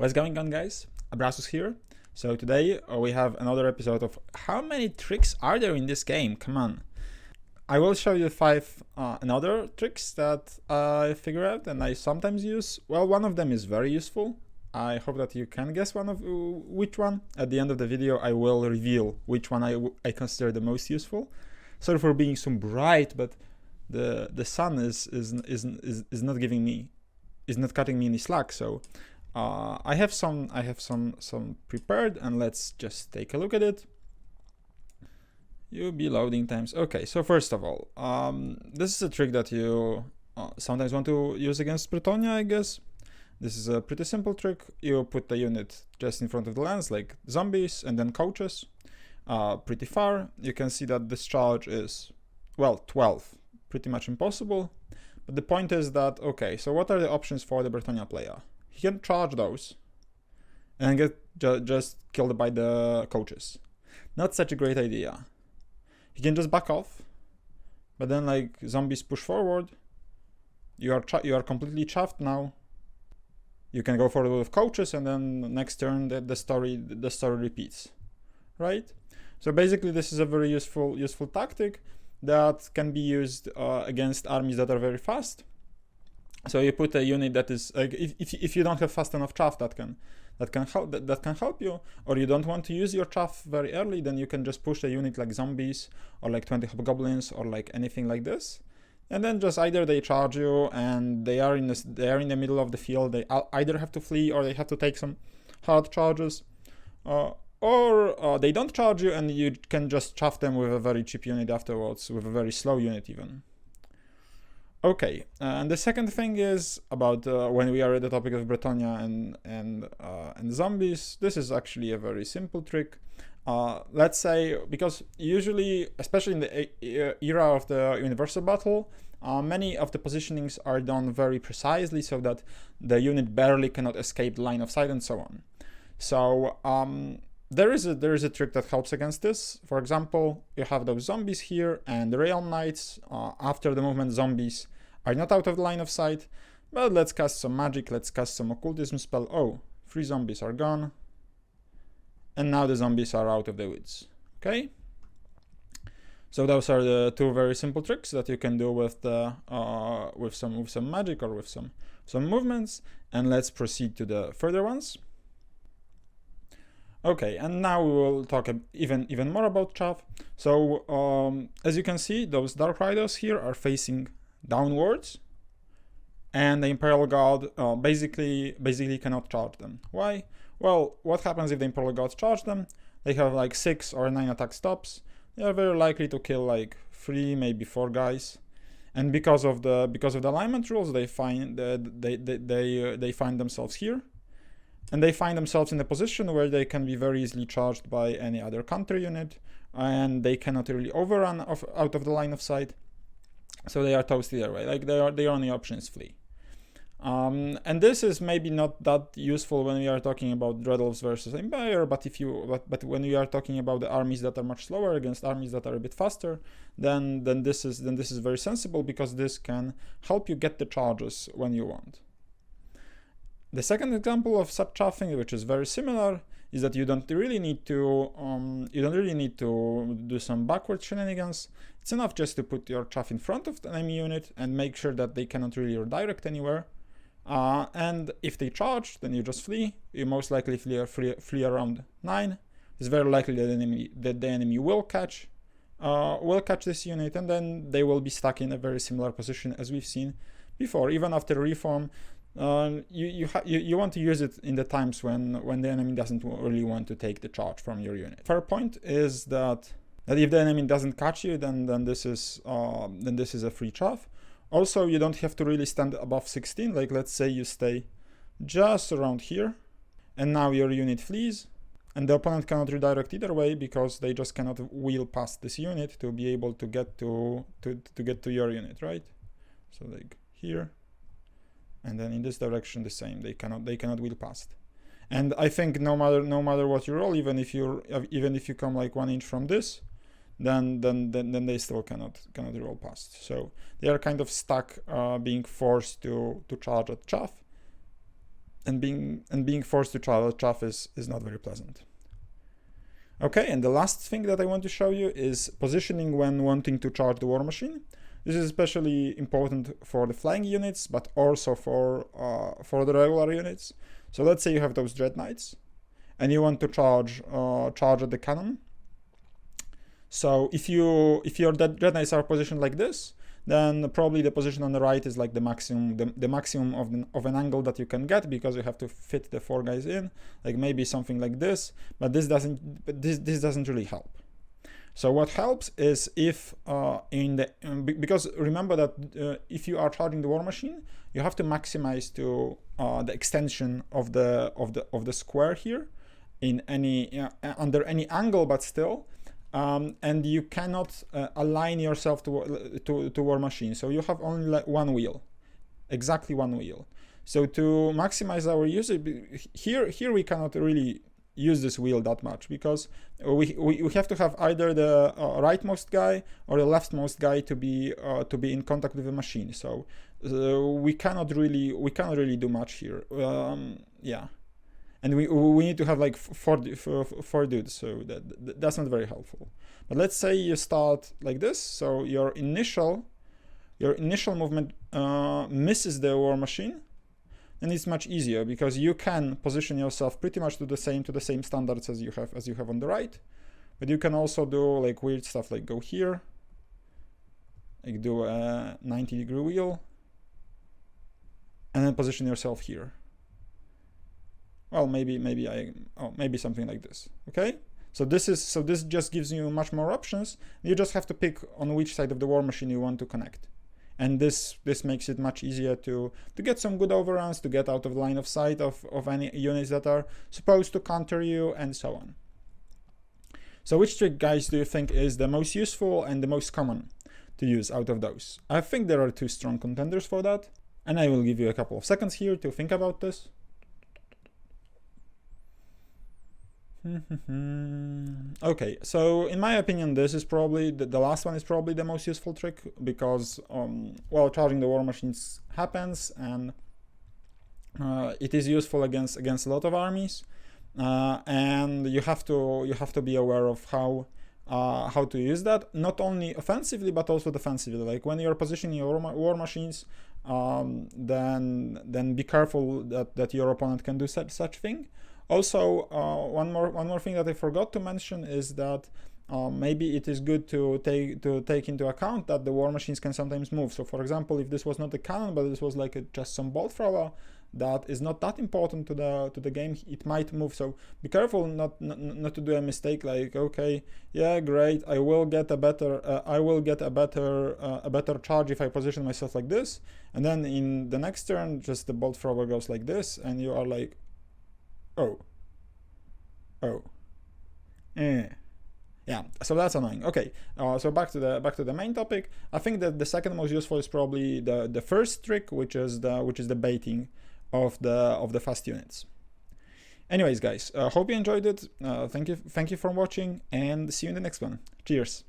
What's going on, guys? Abrasus here. So today we have another episode of how many tricks are there in this game? Come on. I will show you 5 another tricks that I figure out and I sometimes use. Well, one of them is very useful. I hope that you can guess which one. At the end of the video, I will reveal which one I consider the most useful. Sorry for being so bright, but the sun is not cutting me any slack. So I have some prepared, and let's just take a look at it. Be loading times. Okay, so first of all, this is a trick that you sometimes want to use against Bretonia, I guess. This is a pretty simple trick. You put the unit just in front of the lens, like zombies, and then coaches, pretty far. You can see that this charge is, well, 12, pretty much impossible. But the point is that, okay, so what are the options for the Bretonia player? He can charge those and get just killed by the coaches. Not such a great idea. He can just back off, but then like zombies push forward. You are completely chaffed now. You can go forward with coaches, and then next turn the story repeats, right? So basically, this is a very useful tactic that can be used against armies that are very fast. So you put a unit that is like, if you don't have fast enough chaff that can help you, or you don't want to use your chaff very early, then you can just push a unit like zombies or like 20 hobgoblins or like anything like this, and then just either they charge you and they are in the middle of the field. They either have to flee or they have to take some hard charges, or they don't charge you and you can just chaff them with a very cheap unit afterwards, with a very slow unit even. Okay, and the second thing is about when we are at the topic of Bretonia and zombies. This is actually a very simple trick. Let's say, because usually, especially in the era of the universal battle, many of the positionings are done very precisely so that the unit barely cannot escape the line of sight and so on. So there is a trick that helps against this. For example, you have those zombies here, and the Realm Knights, after the movement, zombies are not out of the line of sight, but let's cast some magic, let's cast some occultism spell. Oh, 3 zombies are gone, and now the zombies are out of the woods. Okay, so those are the 2 very simple tricks that you can do with the with some magic or with some movements. And let's proceed to the further ones. Okay, and now we will talk even more about Chaff. So as you can see, those Dark Riders here are facing downwards, and the Imperial Guard basically cannot charge them. Why? Well, what happens if the Imperial Guards charge them? They have like 6 or 9 attack stops. They are very likely to kill like 3, maybe 4 guys. And because of the alignment rules, they find themselves here. And they find themselves in a position where they can be very easily charged by any other counter unit, and they cannot really overrun out of the line of sight. So they are toast either way. Like their only option is flee. And this is maybe not that useful when we are talking about Dread Elves versus Empire, but but when we are talking about the armies that are much slower against armies that are a bit faster, then this is very sensible, because this can help you get the charges when you want. The second example of such chaffing, which is very similar, is that you don't really need to do some backward shenanigans. It's enough just to put your chaff in front of the enemy unit and make sure that they cannot really redirect anywhere. And if they charge, then you just flee. You most likely flee around 9. It's very likely that the enemy will catch this unit, and then they will be stuck in a very similar position as we've seen before. Even after reform, you want to use it in the times when the enemy doesn't really want to take the charge from your unit. Fair point is that if the enemy doesn't catch you, then this is a free chaff. Also, you don't have to really stand above 16. Like, let's say you stay just around here, and now your unit flees, and the opponent cannot redirect either way, because they just cannot wheel past this unit to be able to get to your unit, right? So like here. And then in this direction the same. They cannot wheel past. And I think no matter what you roll, even if you come like 1 inch from this, then they still cannot roll past. So they are kind of stuck, being forced to charge at Chaff. being forced to travel chaff is not very pleasant. Okay, and the last thing that I want to show you is positioning when wanting to charge the war machine. This is especially important for the flying units, but also for the regular units. So let's say you have those dread knights, and you want to charge at the cannon. So if your dread knights are positioned like this, then probably the position on the right is like the maximum of an angle that you can get, because you have to fit the 4 guys in, like maybe something like this. But this doesn't really help. So what helps is if because remember that if you are charging the war machine, you have to maximize to the extension of the square here in any under any angle, but still. And you cannot align yourself to war machine. So you have only like one wheel, exactly one wheel. So to maximize our usage here we cannot really use this wheel that much, because we have to have either the rightmost guy or the leftmost guy to be in contact with the machine. So we cannot really do much here. Yeah. And we need to have like four dudes, so that's not very helpful. But let's say you start like this, so your initial movement misses the war machine, and it's much easier because you can position yourself pretty much to the same standards as you have on the right. But you can also do like weird stuff, like go here, like do a 90-degree wheel, and then position yourself here. Well, maybe something like this. Okay, so this just gives you much more options. You just have to pick on which side of the war machine you want to connect, and this makes it much easier to get some good overruns, to get out of line of sight of any units that are supposed to counter you, and so on. So which trick, guys, do you think is the most useful and the most common to use out of those? I think there are 2 strong contenders for that, and I will give you a couple of seconds here to think about this. Okay, so in my opinion, this is probably the last one is probably the most useful trick, because well, charging the war machines happens, and it is useful against a lot of armies, and you have to be aware of how to use that, not only offensively but also defensively. Like when you're positioning your war machines, then be careful that your opponent can do such thing. Also, one more thing that I forgot to mention is that maybe it is good to take into account that the war machines can sometimes move. So, for example, if this was not a cannon, but this was like just some bolt thrower that is not that important to the game, it might move. So be careful not to do a mistake. Like, okay, yeah, great, I will get a better charge if I position myself like this, and then in the next turn, just the bolt thrower goes like this, and you are like, yeah, so that's annoying. Okay, so back to the main topic. I think that the second most useful is probably the first trick, which is the baiting of the fast units. Anyways, guys, hope you enjoyed it. Thank you for watching, and see you in the next one. Cheers.